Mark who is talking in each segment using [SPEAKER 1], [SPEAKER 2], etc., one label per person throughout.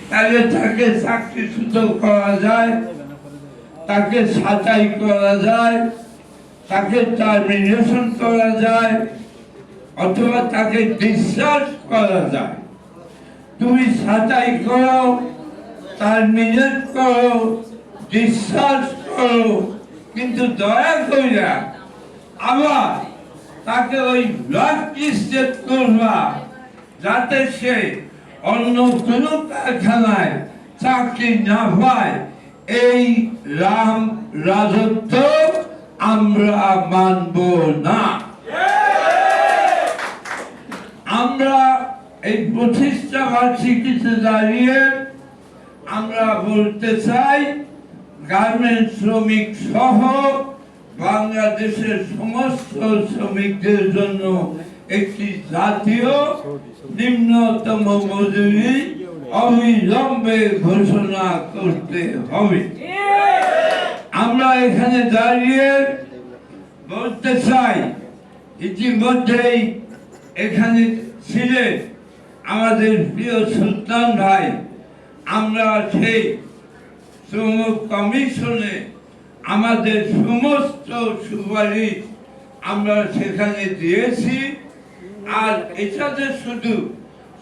[SPEAKER 1] তাহলে তাকে চাকরিচ্যুত করা যায়, তাকে ছাঁটাই করা যায়, তাকে টার্মিনেশন করা যায়, অথবা তাকে ডিসচার্জ করা যায়। তুমি ছাঁটাই করো, টার্মিনেট করো, ডিসচার্জ করো, কিন্তু দয়া কইরা আবার তাকে ওই ব্ল্যাক লিস্টেড করবা, যাতে সে অন্য কোনো কারখানায় চাকরি না পায়। এই রাম রাজত্ব আমরা মানব না। আমরা এই প্রতিষ্ঠা বার্ষিকীতে দাঁড়িয়ে আমরা বলতে চাই, গার্মেন্টস শ্রমিক সহ বাংলাদেশের সমস্ত শ্রমিকদের জন্য একটি জাতীয় নিম্নতম মজুরি অবিলম্বে ঘোষণা করতে হবে। আমরা এখানে দাঁড়িয়ে বলতে চাই, ইতিমধ্যেই এখানে ছিলেন আমাদের প্রিয় সুলতান ভাই। আমরা সেই শ্রম কমিশনে আমাদের সমস্ত সুপারিশ আমরা সেখানে দিয়েছি। আর এটাতে শুধু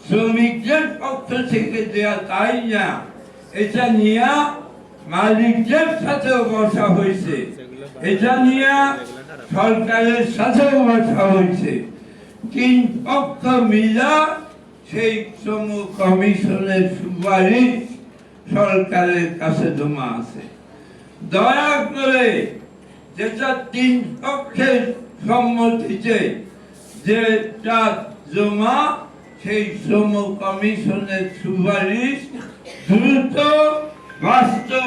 [SPEAKER 1] শ্রমিকদের পক্ষ থেকে দেয়া তাই না, এটা নিয়ে মালিকদের সাথেও বসা হয়েছে, এটা নিয়ে সরকারের সাথেও বসা হয়েছে। তিন পক্ষ মিলা সেই শ্রম কমিশনের সুপারিশ সরকারের কাছে জমা আছে। দয়া করে যেটা তিন পক্ষের সম্মতিতে যেটা জমা, সেই শ্রম কমিশনের সুপারিশ দ্রুত বাস্তব